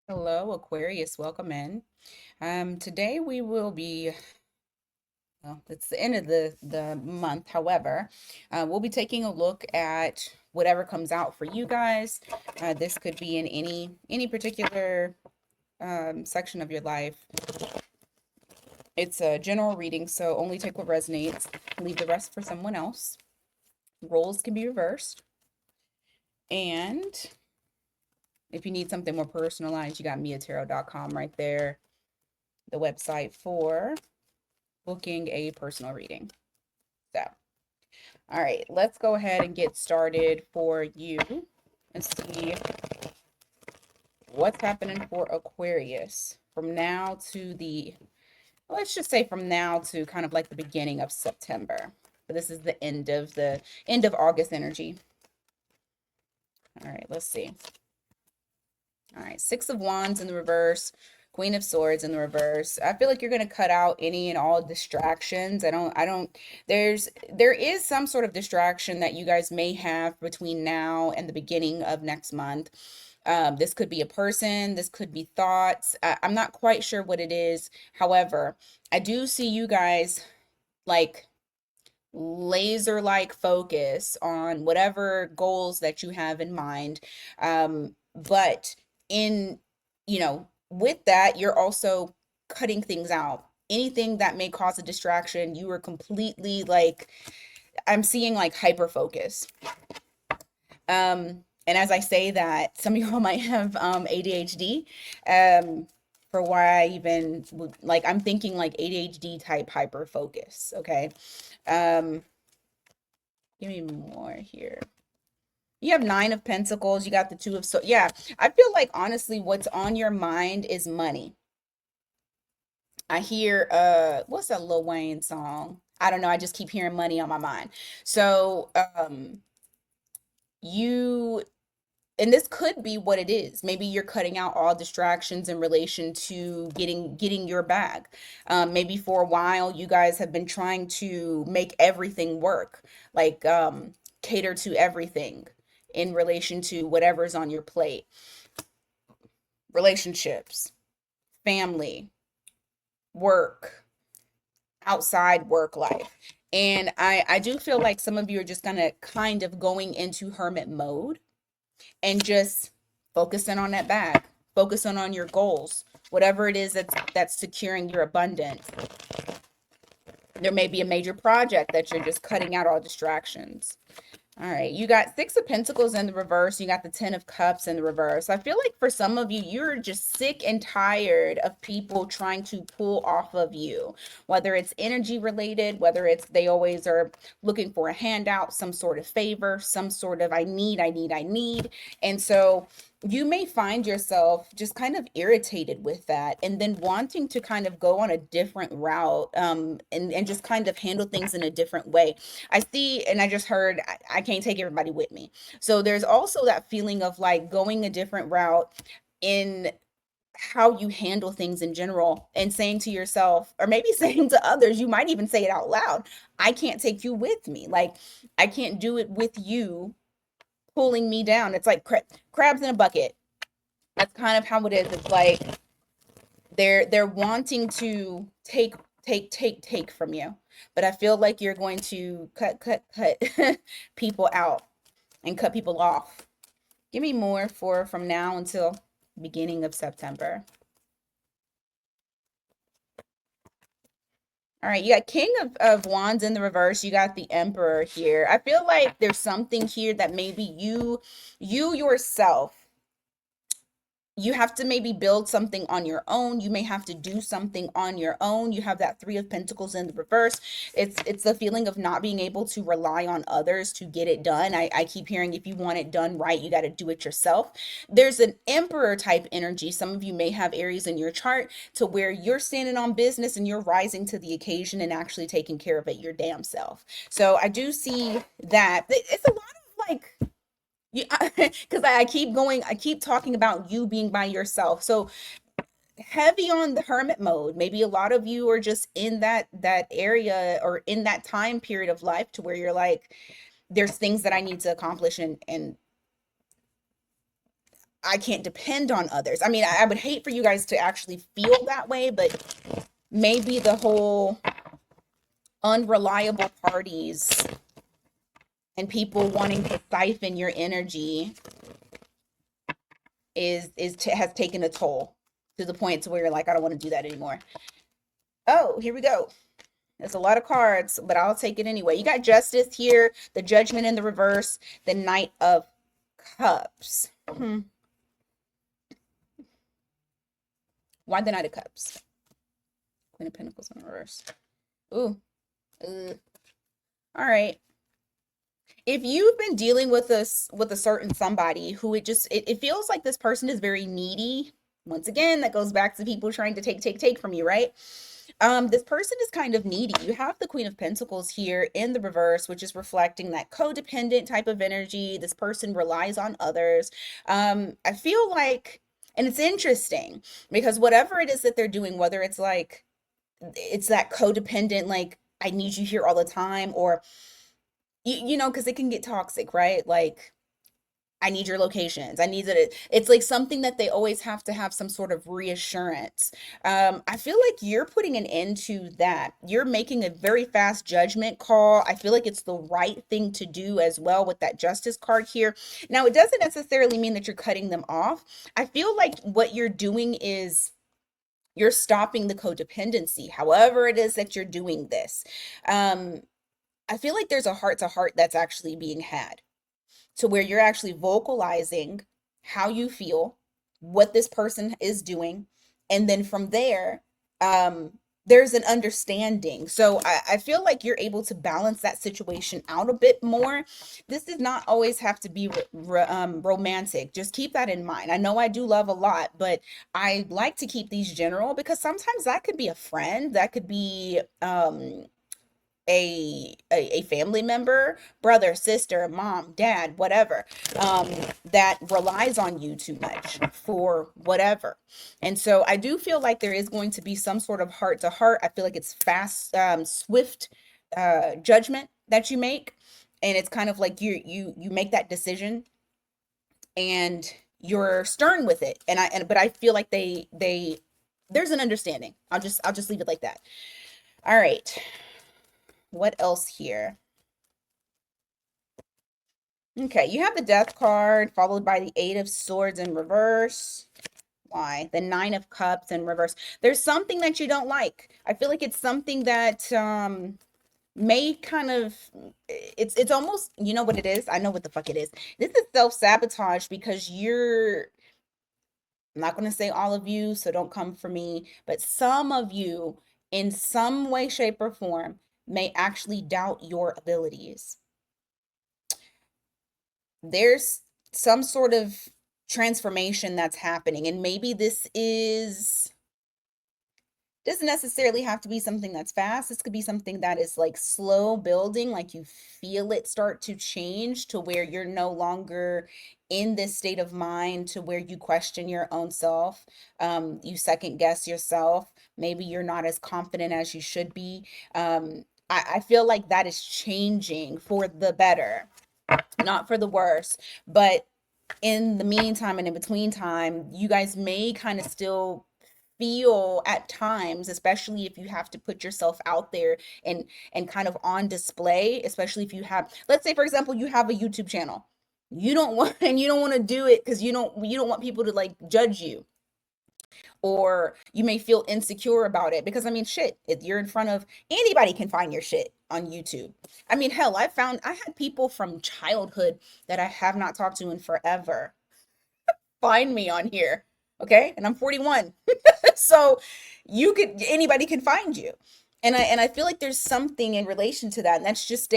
Hello, Aquarius. Welcome in. Today we will be, well, it's the end of the month. However, we'll be taking a look at whatever comes out for you guys. This could be in any particular section of your life. It's a general reading, so only take what resonates. Leave the rest for someone else. Roles can be reversed. And if you need something more personalized, you got miatarot.com right there, the website for booking a personal reading. So, all right, let's go ahead and get started for you and see what's happening for Aquarius from now to let's just say from now to kind of like the beginning of September. But this is the end of August energy. All right, let's see. All right, Six of Wands in the reverse, Queen of Swords in the reverse. I feel like you're going to cut out any and all distractions. There is some sort of distraction that you guys may have between now and the beginning of next month. This could be a person, this could be thoughts. I'm not quite sure what it is. However, I do see you guys like laser like focus on whatever goals that you have in mind. But in, with that, you're also cutting things out. Anything that may cause a distraction, you are completely like, I'm seeing like hyper focus. And as I say that, some of y'all might have ADHD. For why I even like, I'm thinking like ADHD type hyper focus. Okay. Um, Give me more here. You have Nine of Pentacles. You got the Two of So. Yeah, I feel like honestly, what's on your mind is money. I hear what's that Lil Wayne song? I don't know. I just keep hearing money on my mind. So you and this could be what it is. Maybe you're cutting out all distractions in relation to getting your bag. Maybe for a while you guys have been trying to make everything work, like cater to everything in relation to whatever's on your plate. Relationships, family, work, outside work life. And I do feel like some of you are just gonna kind of going into hermit mode and just focusing on that bag, focusing on your goals, whatever it is that's securing your abundance. There may be a major project that you're just cutting out all distractions. All right, you got Six of Pentacles in the reverse. You got the Ten of Cups in the reverse. I feel like for some of you, you're just sick and tired of people trying to pull off of you, whether it's energy related, whether it's they always are looking for a handout, some sort of favor, some sort of I need, I need, I need. And so you may find yourself just kind of irritated with that and then wanting to kind of go on a different route, and just kind of handle things in a different way. I see, and I just heard, I can't take everybody with me. So there's also that feeling of like going a different route in how you handle things in general and saying to yourself, or maybe saying to others, you might even say it out loud, I can't take you with me. Like, I can't do it with you pulling me down. It's like crabs in a bucket. That's kind of how it is. It's like they're wanting to take from you, but I feel like you're going to cut people out and cut people off. Give me more for from now until beginning of September. All right, you got King of Wands in the reverse. You got the Emperor here. I feel like there's something here that maybe you yourself, you have to maybe build something on your own. You may have to do something on your own. You have that Three of Pentacles in the reverse. It's the feeling of not being able to rely on others to get it done. I keep hearing if you want it done right, you got to do it yourself. There's an Emperor type energy. Some of you may have Aries in your chart to where you're standing on business and you're rising to the occasion and actually taking care of it your damn self. So I do see that. It's a lot of like, yeah, because I keep talking about you being by yourself. So heavy on the hermit mode. Maybe a lot of you are just in that area or in that time period of life to where you're like, there's things that I need to accomplish and I can't depend on others. I mean, I would hate for you guys to actually feel that way, but maybe the whole unreliable parties and people wanting to siphon your energy has taken a toll to the point to where you're like, I don't want to do that anymore. Oh, here we go. There's a lot of cards, but I'll take it anyway. You got Justice here, the Judgment in the reverse, the Knight of Cups. Why the Knight of Cups? Queen of Pentacles in reverse. Ooh. All right. If you've been dealing with a certain somebody who it feels like this person is very needy. Once again, that goes back to people trying to take from you, right? This person is kind of needy. You have the Queen of Pentacles here in the reverse, which is reflecting that codependent type of energy. This person relies on others. I feel like, and it's interesting because whatever it is that they're doing, whether it's like, it's that codependent, like, I need you here all the time, or, you know, because it can get toxic, right? Like, I need your locations. I need it. It's like something that they always have to have some sort of reassurance. I feel like you're putting an end to that. You're making a very fast judgment call. I feel like it's the right thing to do as well with that Justice card here. Now, it doesn't necessarily mean that you're cutting them off. I feel like what you're doing is you're stopping the codependency, however it is that you're doing this. I feel like there's a heart to heart that's actually being had, to where you're actually vocalizing how you feel, what this person is doing, and then from there, there's an understanding. So I feel like you're able to balance that situation out a bit more. This does not always have to be romantic. Just keep that in mind. I know I do love a lot, but I like to keep these general because sometimes that could be a friend, that could be a family member, brother, sister, mom, dad, whatever, that relies on you too much for whatever. And so I do feel like there is going to be some sort of heart to heart. I feel like it's fast, swift judgment that you make, and it's kind of like you make that decision and you're stern with it. But I feel like they there's an understanding. I'll just leave it like that. All right. What else here? Okay, you have the Death card followed by the Eight of Swords in reverse. Why? The Nine of Cups in reverse. There's something that you don't like. I feel like it's something that may kind of, it's almost, you know what it is? I know what the fuck it is. This is self-sabotage because I'm not going to say all of you, so don't come for me, but some of you in some way, shape, or form may actually doubt your abilities. There's some sort of transformation that's happening, and maybe this doesn't necessarily have to be something that's fast. This could be something that is like slow building, like you feel it start to change to where you're no longer in this state of mind to where you question your own self. You second guess yourself. Maybe you're not as confident as you should be. I feel like that is changing for the better, not for the worse. But in the meantime and in between time, you guys may kind of still feel at times, especially if you have to put yourself out there and kind of on display, especially if you have, let's say for example, you have a YouTube channel. You don't want and you don't want to do it because you don't want people to like judge you, or you may feel insecure about it because I mean shit, if you're in front of, anybody can find your shit on YouTube. I mean hell, I had people from childhood that I have not talked to in forever find me on here. Okay? And I'm 41. So anybody can find you. And I feel like there's something in relation to that. And that's just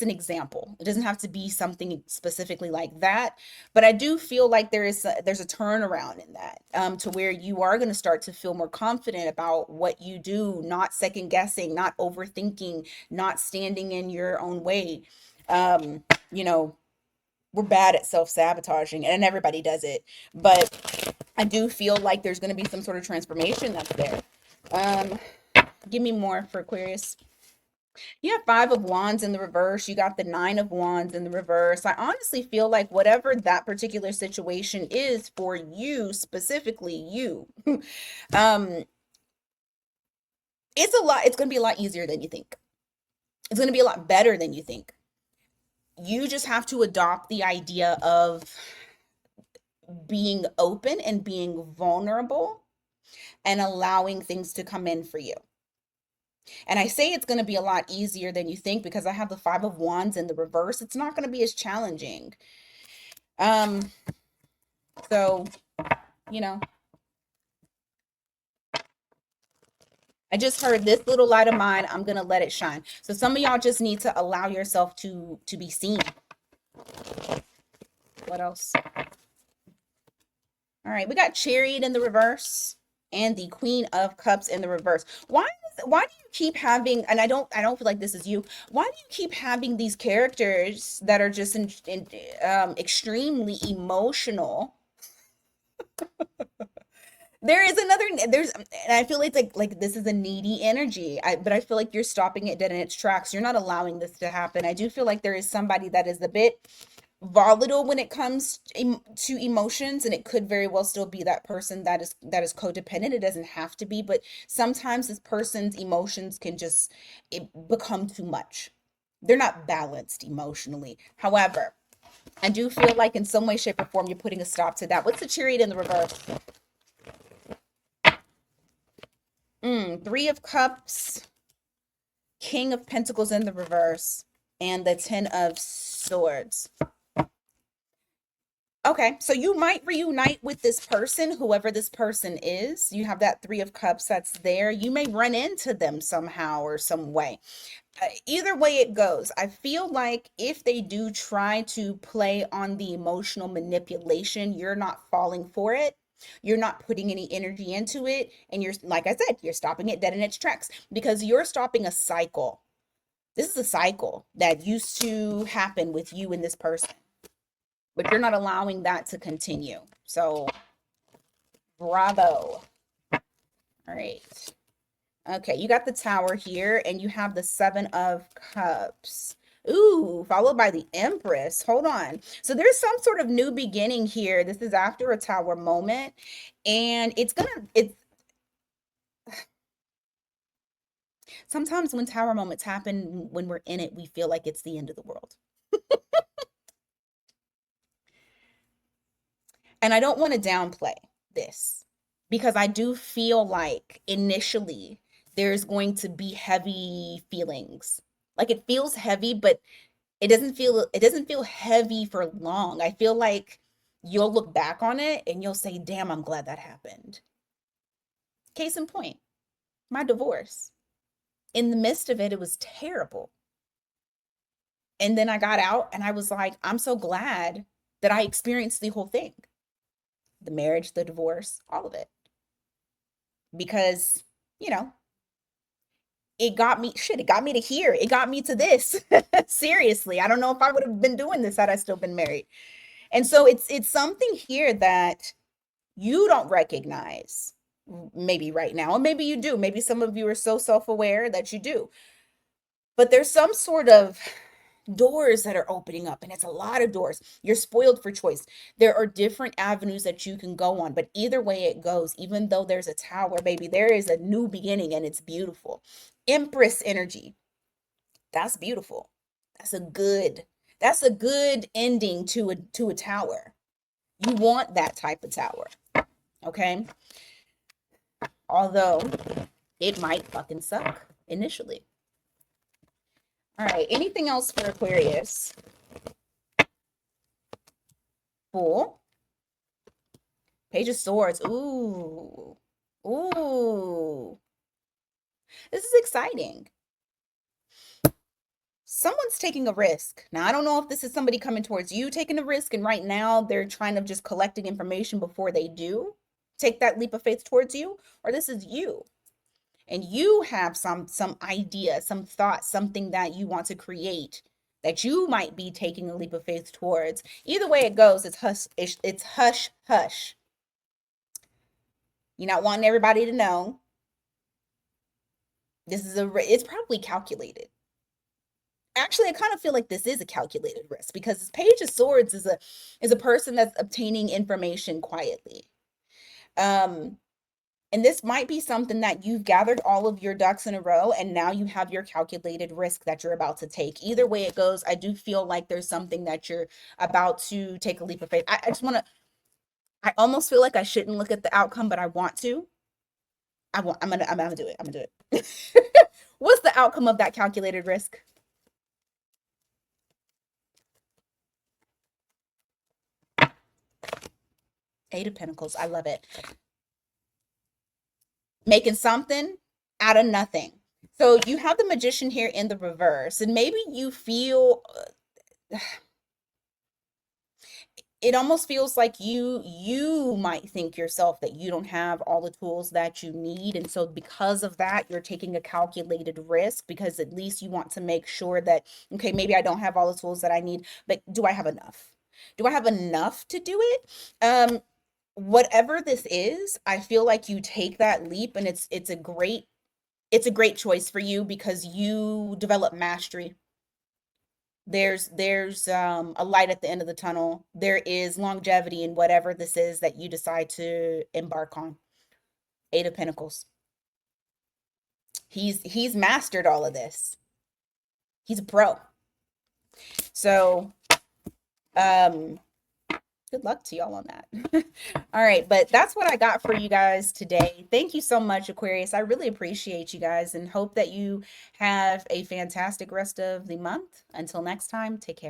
an example. It doesn't have to be something specifically like that, but I do feel like there's a turnaround in that, to where you are going to start to feel more confident about what you do, not second guessing, not overthinking, not standing in your own way. You know, we're bad at self-sabotaging and everybody does it, but I do feel like there's going to be some sort of transformation that's there. Give me more for Aquarius. You have Five of Wands in the reverse. You got the Nine of Wands in the reverse. I honestly feel like whatever that particular situation is for you, specifically you, um, it's going to be a lot easier than you think. It's going to be a lot better than you think. You just have to adopt the idea of being open and being vulnerable and allowing things to come in for you. And I say it's going to be a lot easier than you think because I have the Five of Wands in the reverse. It's not going to be as challenging. Um, so, you know, I just heard this little light of mine, I'm going to let it shine. So some of y'all just need to allow yourself to be seen. What else? All right, we got Chariot in the reverse and the Queen of Cups in the reverse. Why do you keep having, and I don't feel like this is you. Why do you keep having these characters that are just extremely emotional? And I feel like this is a needy energy. But I feel like you're stopping it dead in its tracks. You're not allowing this to happen. I do feel like there is somebody that is a bit volatile when it comes to emotions, and it could very well still be that person that is codependent. It doesn't have to be, but sometimes this person's emotions can just become too much. They're not balanced emotionally. However, I do feel like in some way, shape, or form, you're putting a stop to that. What's the Chariot in the reverse? Three of Cups, King of Pentacles in the reverse, and the Ten of Swords. Okay, so you might reunite with this person, whoever this person is. You have that Three of Cups that's there. You may run into them somehow or some way. Either way it goes, I feel like if they do try to play on the emotional manipulation, you're not falling for it. You're not putting any energy into it. And you're, like I said, you're stopping it dead in its tracks because you're stopping a cycle. This is a cycle that used to happen with you and this person, but you're not allowing that to continue. So, bravo. All right. Okay, you got the Tower here, and you have the Seven of Cups. Ooh, followed by the Empress. Hold on. So there's some sort of new beginning here. This is after a Tower moment, and it's sometimes when Tower moments happen, when we're in it, we feel like it's the end of the world. And I don't want to downplay this because I do feel like initially there's going to be heavy feelings. Like it feels heavy, but it doesn't feel heavy for long. I feel like you'll look back on it and you'll say, "Damn, I'm glad that happened." Case in point, my divorce. In the midst of it, it was terrible. And then I got out and I was like, "I'm so glad that I experienced the whole thing." The marriage, the divorce, all of it. Because, you know, it got me to here. It got me to this. Seriously. I don't know if I would have been doing this had I still been married. And so it's something here that you don't recognize maybe right now, or maybe you do. Maybe some of you are so self-aware that you do. But there's some sort of doors that are opening up, and it's a lot of doors. You're spoiled for choice. There are different avenues that you can go on, but either way it goes, even though there's a tower, baby, there is a new beginning and it's beautiful. Empress energy. That's beautiful. That's a good that's a good ending to a tower. You want that type of tower, okay? Although it might fucking suck initially. All right, anything else for Aquarius? Fool. Page of Swords. Ooh. Ooh. This is exciting. Someone's taking a risk. Now, I don't know if this is somebody coming towards you taking a risk, and right now they're trying to just collecting information before they do take that leap of faith towards you, or this is you. And you have some idea, some thought, something that you want to create that you might be taking a leap of faith towards. Either way it goes, it's hush hush. You're not wanting everybody to know. It's probably calculated. actually, I kind of feel like this is a calculated risk because this Page of Swords is a person that's obtaining information quietly. Um, and this might be something that you've gathered all of your ducks in a row, and now you have your calculated risk that you're about to take. Either way it goes, I do feel like there's something that you're about to take a leap of faith. I just want to, I almost feel like I shouldn't look at the outcome, but I want to. I'm gonna do it. I'm gonna do it. What's the outcome of that calculated risk? Eight of Pentacles. I love it. Making something out of nothing. So you have the Magician here in the reverse, and maybe you feel it almost feels like you might think yourself that you don't have all the tools that you need, and so because of that you're taking a calculated risk because at least you want to make sure that, okay, maybe I don't have all the tools that I need, but do I have enough? Do I have enough to do it? Whatever this is, I feel like you take that leap, and it's a great choice for you because you develop mastery. There's a light at the end of the tunnel. There is longevity in whatever this is that you decide to embark on. Eight of Pentacles. He's mastered all of this. He's a pro. So good luck to y'all on that. All right, but that's what I got for you guys today. Thank you so much, Aquarius. I really appreciate you guys and hope that you have a fantastic rest of the month. Until next time, take care.